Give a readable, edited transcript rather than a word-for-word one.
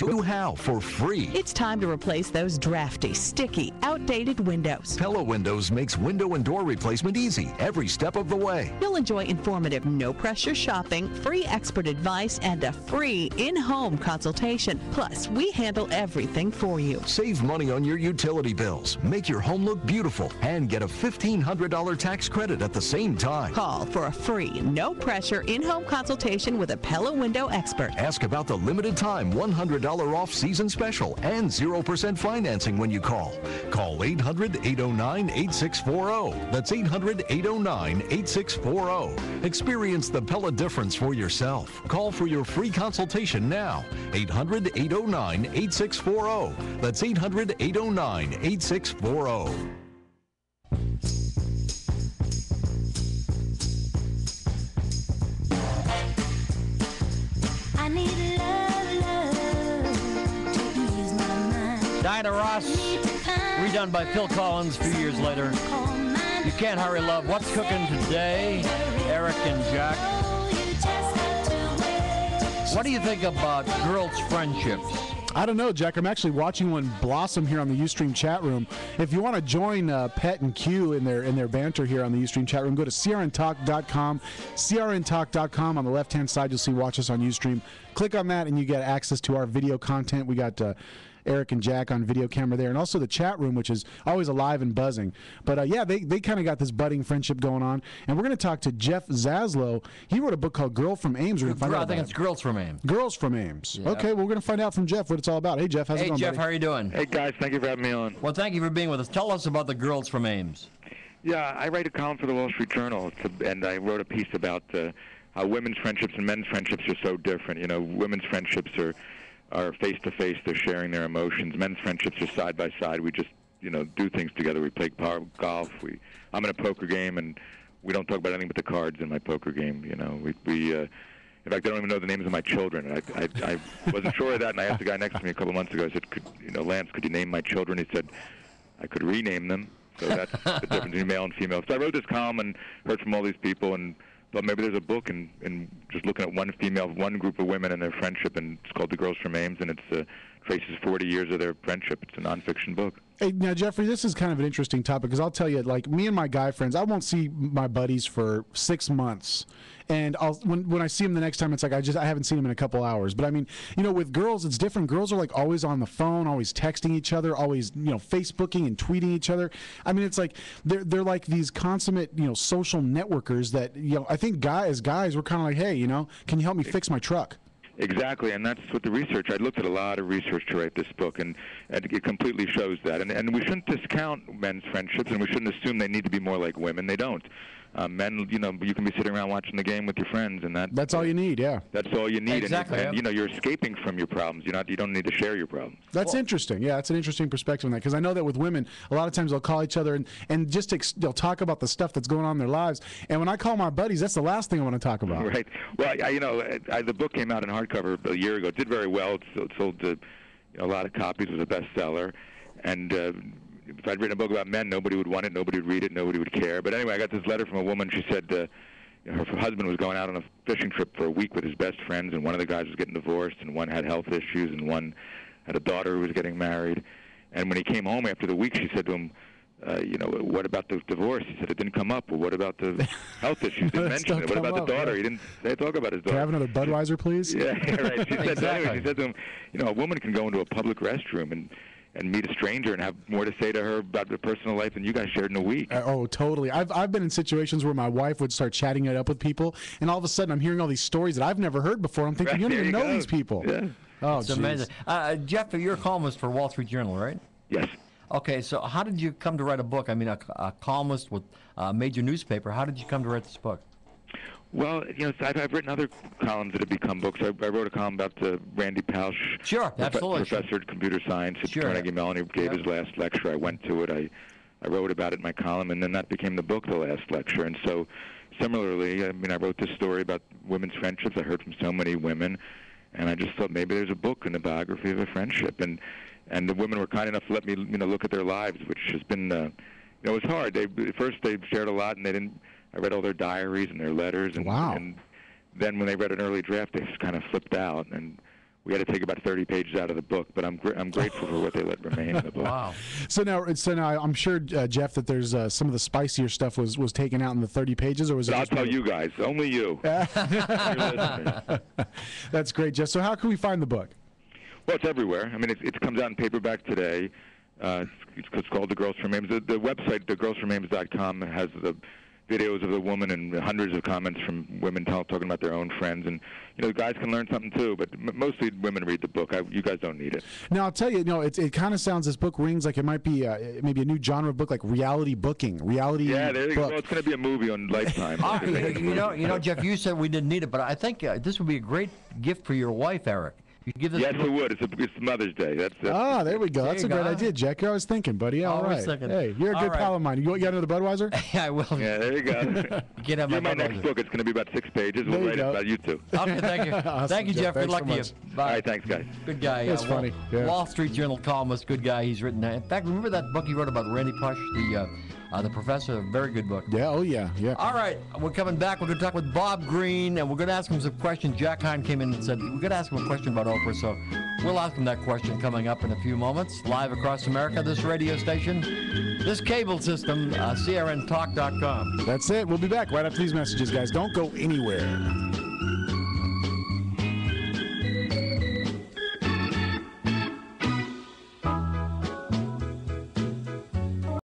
show you how for free. It's time to replace those drafty, sticky, outdated windows. Pella Windows makes window and door replacement easy every step of the way. You'll enjoy informative, no-pressure shopping, free expert advice, and a free in-home consultation. Plus, we handle everything for you. Save money on your utility bills, make your home look beautiful, and get a $1,500 tax credit at the same time. Call for a free, no-pressure in-home consultation with a Pella window expert. Ask about the limited time $100 off season special and 0% financing when you call. Call 800-809-8640. That's 800-809-8640. Experience the Pella difference for yourself. Call for your free consultation now. 800-809-8640. That's 800-809-8640. I need love to ease my mind. Diana Ross, redone by Phil Collins a few years later. You Can't Hurry Love. What's cooking today? Erik and Jack. What do you think about girls' friendships? I don't know, Jack. I'm actually watching one blossom here on the Ustream chat room. If you want to join Pet and Q in their banter here on the Ustream chat room, go to crntalk.com. crntalk.com. On the left-hand side, you'll see Watch Us on Ustream. Click on that, and you get access to our video content. We got Erik and Jack on video camera there, and also the chat room, which is always alive and buzzing. But yeah, they kind of got this budding friendship going on, and we're going to talk to Jeff Zaslow. He wrote a book called Girl From Ames. We're going to find out. I think it's Girls From Ames. Girls From Ames. Yeah. Okay, well, we're going to find out from Jeff what it's all about. Hey, Jeff, how's it going, Jeff, buddy? how are you doing? Hey, guys, thank you for having me on. Well, thank you for being with us. Tell us about the Girls From Ames. Yeah, I write a column for the Wall Street Journal, and I wrote a piece about how women's friendships and men's friendships are so different. You know, women's friendships are face-to-face. They're sharing their emotions. Men's friendships are side-by-side. We just, do things together. We play golf. I'm in a poker game, and we don't talk about anything but the cards in my poker game. In fact, I don't even know the names of my children. I wasn't sure of that, and I asked the guy next to me a couple of months ago. I said, Lance, could you name my children? He said, I could rename them. So that's the difference between male and female. So I wrote this column and heard from all these people and thought maybe there's a book and just looking at one group of women and their friendship, and it's called The Girls From Ames, and it traces 40 years of their friendship. It's a nonfiction book. Hey, now, Jeffrey, this is kind of an interesting topic because I'll tell you, like, me and my guy friends, I won't see my buddies for 6 months. And when I see them the next time, it's like I haven't seen them in a couple hours. But I mean, with girls, it's different. Girls are like always on the phone, always texting each other, always Facebooking and tweeting each other. I mean, it's like they're like these consummate social networkers that I think guys we're kind of like, hey, can you help me fix my truck? Exactly, and that's what the research. I looked at a lot of research to write this book, and it completely shows that. And we shouldn't discount men's friendships, and we shouldn't assume they need to be more like women. They don't. Men, you can be sitting around watching the game with your friends, and that's all you need. Yeah, that's all you need. Exactly. And you're escaping from your problems. You don't need to share your problems. That's interesting. Yeah, that's an interesting perspective on that, because I know that with women, a lot of times they'll call each other and just they'll talk about the stuff that's going on in their lives. And when I call my buddies, that's the last thing I want to talk about. Right. Well, the book came out in hardcover a year ago. It did very well. It sold a lot of copies. It was a bestseller, and if I'd written a book about men, nobody would want it, nobody would read it, nobody would care. But anyway, I got this letter from a woman. She said her husband was going out on a fishing trip for a week with his best friends, and one of the guys was getting divorced, and one had health issues, and one had a daughter who was getting married. And when he came home after the week, she said to him, what about the divorce? He said it didn't come up. Well, what about the health issues? He didn't mention it. What about the daughter? He didn't talk about his daughter. Can I have another Budweiser, please? Yeah, right. She said, Exactly. Anyway, she said to him, a woman can go into a public restroom and meet a stranger and have more to say to her about their personal life than you guys shared in a week. Oh, totally. I've been in situations where my wife would start chatting it up with people, and all of a sudden I'm hearing all these stories that I've never heard before. I'm thinking, Right, you don't even know go. these people. Yeah. Oh, It's geez. amazing. Jeff, you're a columnist for Wall Street Journal, right? Yes. Okay, so how did you come to write a book? I mean, a columnist with a major newspaper. How did you come to write this book? Well, I've written other columns that have become books. I wrote a column about Randy Pausch, Sure, absolutely. professor of computer science at Sure. Carnegie Mellon. He gave Yep. his last lecture. I went to it. I wrote about it in my column, and then that became the book, the last lecture. And so, similarly, I wrote this story about women's friendships. I heard from so many women, and I just thought maybe there's a book in the biography of a friendship. And the women were kind enough to let me, look at their lives, which has been, it was hard. At first they shared a lot, and they didn't. I read all their diaries and their letters, and, Wow. and then when they read an early draft, they just kind of flipped out. And we had to take about 30 pages out of the book, but I'm grateful for what they let remain in the book. Wow. So now I'm sure, Jeff, that there's some of the spicier stuff was taken out in the 30 pages, or was it? But I'll just tell you guys, only you. Your listeners. That's great, Jeff. So how can we find the book? Well, it's everywhere. I mean, it comes out in paperback today. It's called The Girls From Ames. The website, thegirlsfromames.com, has the videos of the woman and hundreds of comments from women talking about their own friends. And, the guys can learn something too, but mostly women read the book. You guys don't need it. Now, I'll tell you, it kind of sounds, this book rings like it might be maybe a new genre of book, like reality booking. Yeah, there you go. Well, it's going to be a movie on Lifetime. Jeff, you said we didn't need it, but I think this would be a great gift for your wife, Eric. You give this yes, it would. It's Mother's Day. That's there we go. That's a great idea, Jack. I was thinking, buddy. All right. Hey, you're a good pal of mine. You got another Budweiser? Yeah, I will. Yeah, there you go. Get my next book. It's going to be about 6 pages. We'll write it about you two. Okay, thank you. Awesome, thank you, Jeff. Good luck to you. Bye. All right, thanks, guys. Good guy. That's funny. Yeah. Wall Street Journal columnist, good guy. He's written that. In fact, remember that book he wrote about Randy Push, the professor? Very good book. Yeah, oh yeah. All right, we're coming back. We're going to talk with Bob Green, and we're going to ask him some questions. Jack Hine came in and said, we're going to ask him a question about Oprah, so we'll ask him that question coming up in a few moments. Live across America, this radio station, this cable system, CRNtalk.com. That's it. We'll be back right after these messages, guys. Don't go anywhere.